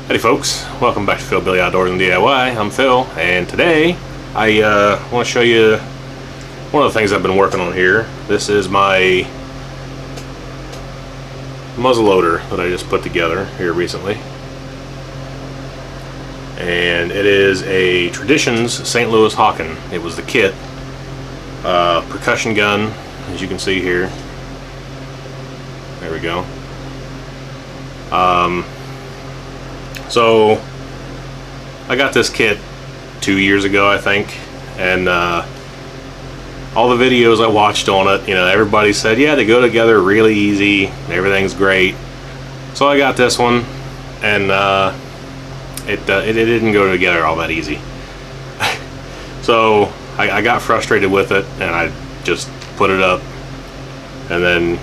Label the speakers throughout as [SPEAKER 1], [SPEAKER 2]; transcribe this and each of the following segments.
[SPEAKER 1] Howdy folks, welcome back to Phil Billy Outdoors and DIY. I'm Phil, and today I want to show you one of the things I've been working on here. This is my muzzleloader that I just put together here recently. And it is a Traditions St. Louis Hawken. It was the kit. Percussion gun, as you can see here. There we go. So I got this kit 2 years ago, I think, and all the videos I watched on it, you know, everybody said, yeah, they go together really easy, everything's great. So I got this one, and it didn't go together all that easy. So I got frustrated with it, and I just put it up, and then,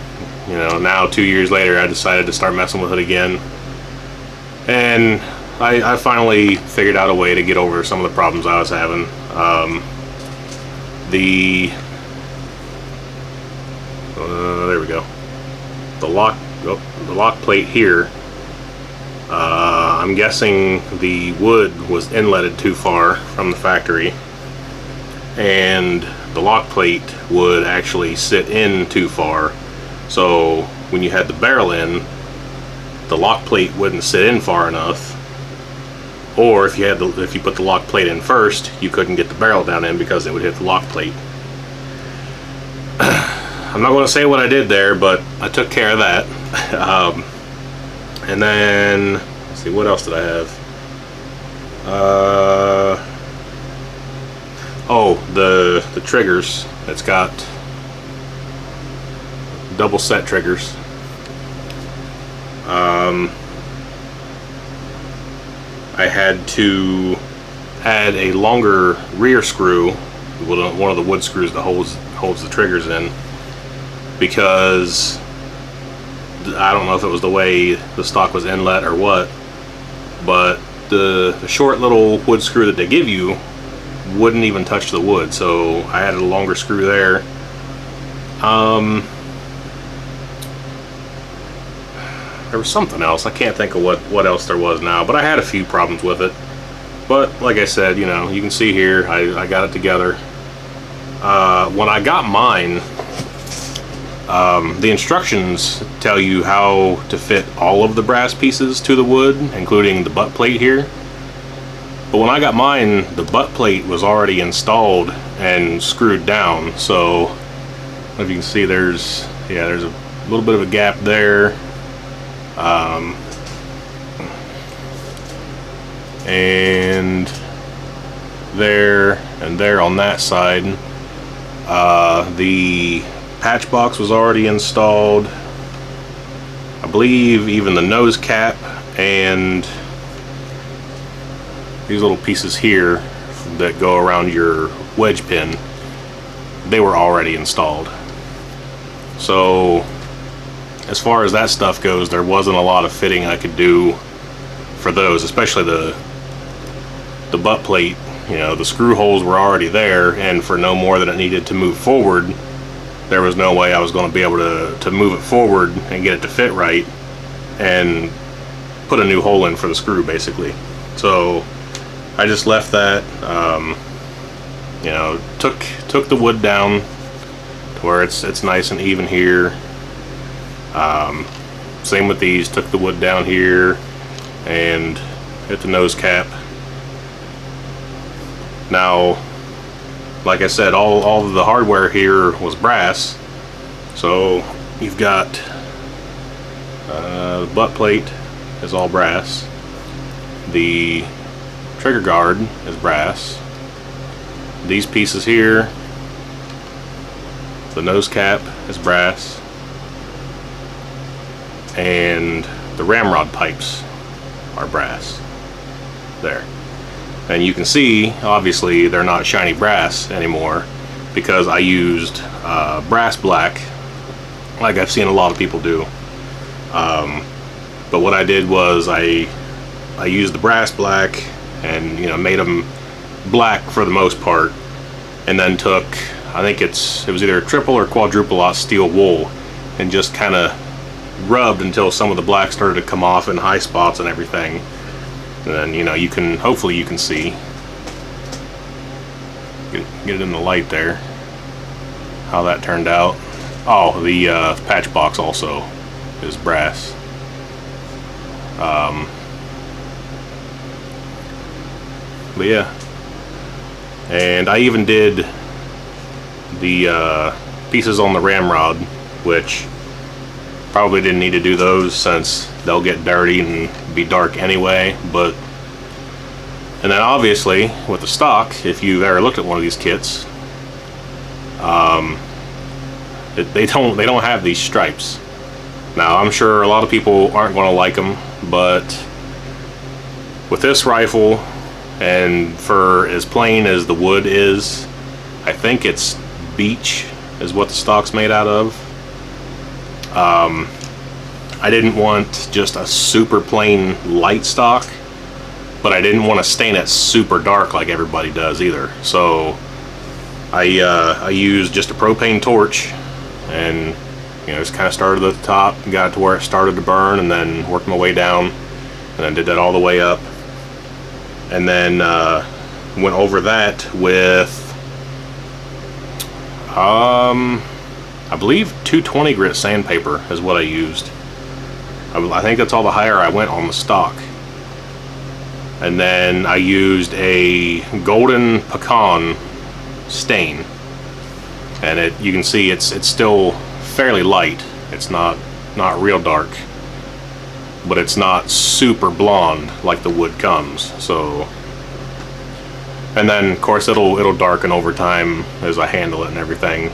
[SPEAKER 1] you know, now 2 years later I decided to start messing with it again. And I finally figured out a way to get over some of the problems I was having. There we go. The lock plate here. I'm guessing the wood was inletted too far from the factory, and the lock plate would actually sit in too far. So when you had the barrel in, the lock plate wouldn't sit in far enough, or if you put the lock plate in first, you couldn't get the barrel down in because it would hit the lock plate. I'm not going to say what I did there, but I took care of that. And then let's see, what else did I have? Oh, the triggers. It's got double set triggers. I had to add a longer rear screw, one of the wood screws that holds the triggers in, because I don't know if it was the way the stock was inlet or what, but the short little wood screw that they give you wouldn't even touch the wood, so I added a longer screw there. There was something else. I can't think of what else there was now, but I had a few problems with it. But like I said, you know, you can see here, I got it together. When I got mine, the instructions tell you how to fit all of the brass pieces to the wood, including the butt plate here. But when I got mine, the butt plate was already installed and screwed down. So if you can see, there's a little bit of a gap there. And there on that side. The patch box was already installed. I believe even the nose cap and these little pieces here that go around your wedge pin, they were already installed. So as far as that stuff goes, there wasn't a lot of fitting I could do for those, especially the butt plate. You know, the screw holes were already there, and for no more than it needed to move forward, there was no way I was going to be able to move it forward and get it to fit right and put a new hole in for the screw, basically. So I just left that. You know, took the wood down to where it's nice and even here. Same with these, took the wood down here and hit the nose cap. Now, like I said, all of the hardware here was brass. So you've got the butt plate is all brass. The trigger guard is brass. These pieces here, the nose cap is brass. And the ramrod pipes are brass there. And you can see, obviously, they're not shiny brass anymore because I used brass black, like I've seen a lot of people do. But what I did was I used the brass black and, you know, made them black for the most part, and then took, I think it was either triple or quadruple aught steel wool, and just kind of rubbed until some of the black started to come off in high spots and everything. And then, you know, you can, hopefully you can see, get it in the light there, how that turned out. Oh, the patch box also is brass. But yeah, and I even did the pieces on the ramrod, which probably didn't need to do those since they'll get dirty and be dark anyway. But and then obviously with the stock, if you've ever looked at one of these kits, they don't have these stripes. Now I'm sure a lot of people aren't going to like them, but with this rifle, and for as plain as the wood is, I think it's beech is what the stock's made out of. I didn't want just a super plain light stock, but I didn't want to stain it super dark like everybody does either. So I used just a propane torch, and you know, just kind of started at the top, got it to where it started to burn, and then worked my way down, and then did that all the way up, and then went over that with I believe 220 grit sandpaper is what I used. I think that's all the higher I went on the stock. And then I used a golden pecan stain, and you can see it's still fairly light. It's not real dark, but it's not super blonde like the wood comes. So, and then of course it'll darken over time as I handle it and everything.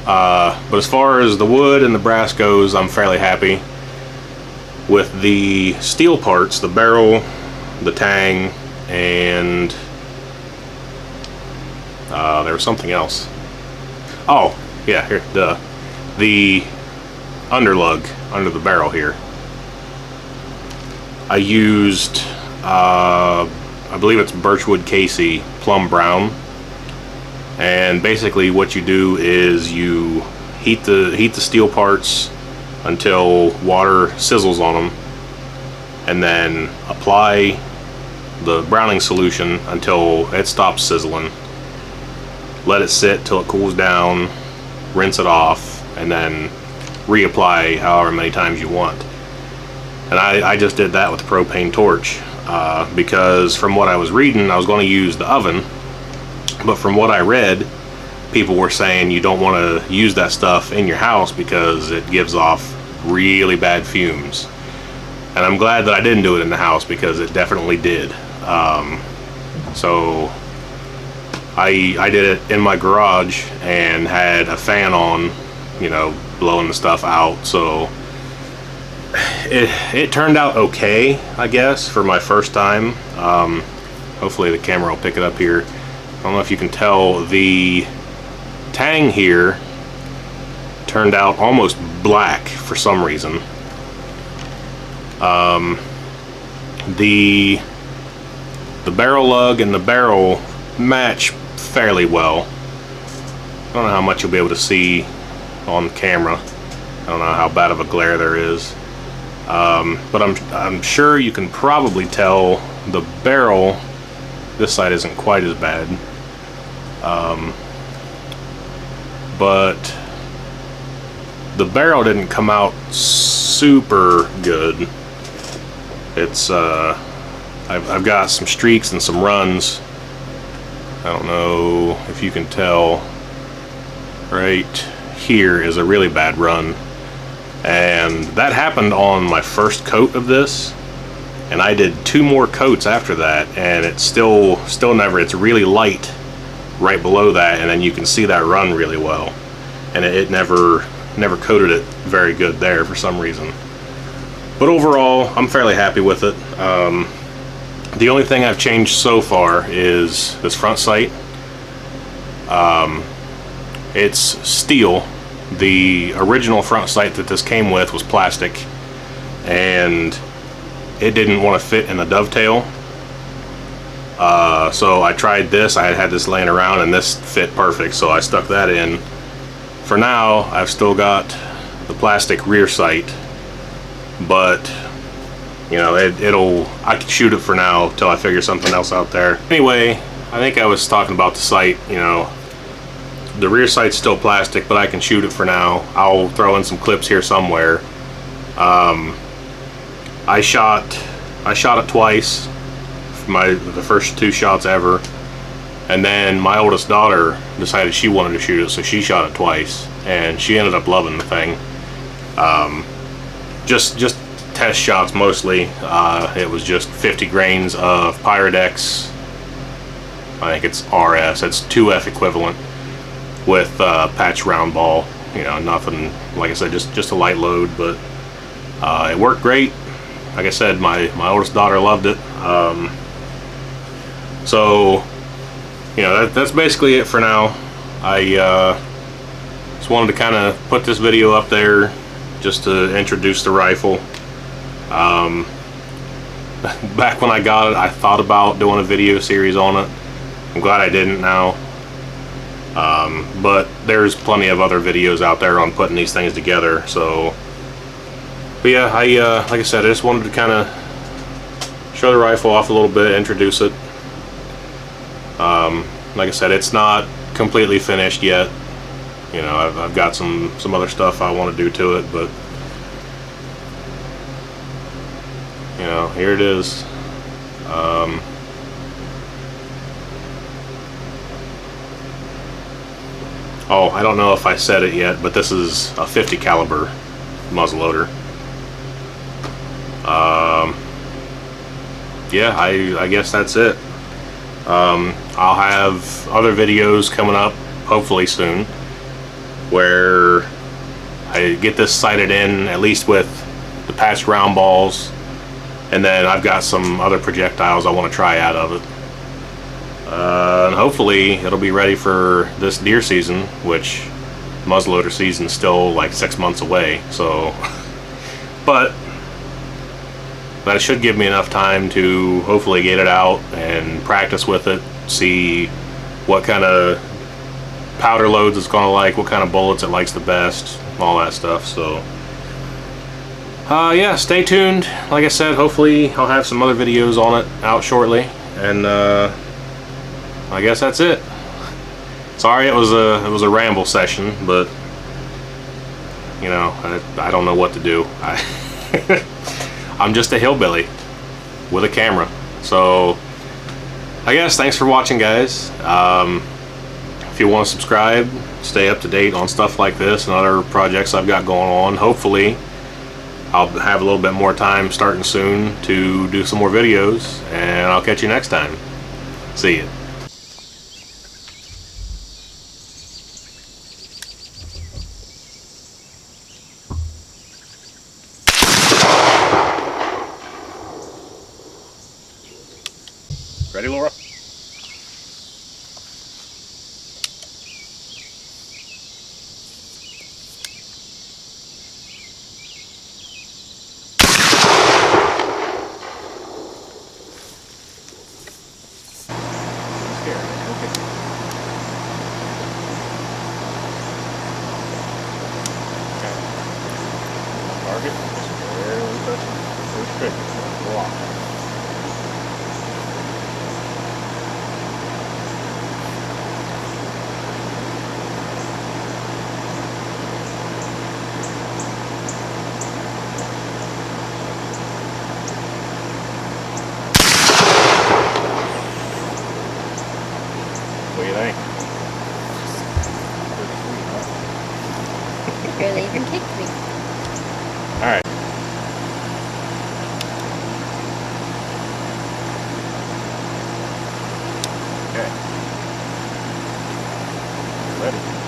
[SPEAKER 1] But as far as the wood and the brass goes, I'm fairly happy with the steel parts, the barrel, the tang, and there was something else. Oh yeah, here, the underlug under the barrel here. I used I believe it's Birchwood Casey Plum Brown, and basically what you do is you heat the steel parts until water sizzles on them, and then apply the browning solution until it stops sizzling. Let it sit till it cools down, rinse it off, and then reapply however many times you want. And I just did that with the propane torch because from what I was reading, I was going to use the oven, but from what I read, people were saying you don't want to use that stuff in your house because it gives off really bad fumes. And I'm glad that I didn't do it in the house, because it definitely did. So I did it in my garage and had a fan on, you know, blowing the stuff out. So it turned out okay, I guess, for my first time. Hopefully the camera will pick it up here. I don't know if you can tell, the tang here turned out almost black for some reason. The barrel lug and the barrel match fairly well. I don't know how much you'll be able to see on the camera. I don't know how bad of a glare there is. But I'm sure you can probably tell the barrel, this side isn't quite as bad. But the barrel didn't come out super good. It's I've got some streaks and some runs. I don't know if you can tell. Right here is a really bad run, and that happened on my first coat of this, and I did 2 more coats after that, and it's still never, it's really light right below that, and then you can see that run really well, and it never coated it very good there for some reason. But overall, I'm fairly happy with it. The only thing I've changed so far is this front sight. It's steel. The original front sight that this came with was plastic, and it didn't want to fit in the dovetail. So I tried this. I had this laying around, and this fit perfect, so I stuck that in. For now, I've still got the plastic rear sight, but you know, I can shoot it for now till I figure something else out there. Anyway, I think I was talking about the sight. You know, the rear sight's still plastic, but I can shoot it for now. I'll throw in some clips here somewhere. I shot it twice, the first 2 shots ever, and then my oldest daughter decided she wanted to shoot it, so she shot it twice, and she ended up loving the thing. Just test shots mostly. It was just 50 grains of Pyrodex. I think it's RS. It's 2F equivalent with patch round ball. You know, nothing, like I said, just a light load, but it worked great. Like I said, my oldest daughter loved it. So, you know, that's basically it for now. I just wanted to kind of put this video up there just to introduce the rifle. Back when I got it, I thought about doing a video series on it. I'm glad I didn't now. But there's plenty of other videos out there on putting these things together. So, but yeah, like I said, I just wanted to kind of show the rifle off a little bit, introduce it. Like I said, it's not completely finished yet. You know, I've got some other stuff I want to do to it, but you know, here it is. Oh, I don't know if I said it yet, but this is a 50 caliber muzzleloader. Yeah, I guess that's it. I'll have other videos coming up, hopefully soon, where I get this sighted in, at least with the patched round balls, and then I've got some other projectiles I want to try out of it. And hopefully it'll be ready for this deer season, which muzzleloader season is still like 6 months away. So, but that should give me enough time to hopefully get it out and practice with it, see what kind of powder loads it's gonna like, what kind of bullets it likes the best, all that stuff. So yeah, stay tuned. Like I said, hopefully I'll have some other videos on it out shortly, and I guess that's it. Sorry it was a ramble session, but you know, I don't know what to do. I'm just a hillbilly with a camera. So I guess thanks for watching, guys. If you want to subscribe, stay up to date on stuff like this and other projects I've got going on. Hopefully I'll have a little bit more time starting soon to do some more videos, and I'll catch you next time. See ya. Ready, Laura? Target, just barely touching. First trick, block. What do you think?
[SPEAKER 2] You barely even kicked me.
[SPEAKER 1] Alright. Okay. Ready.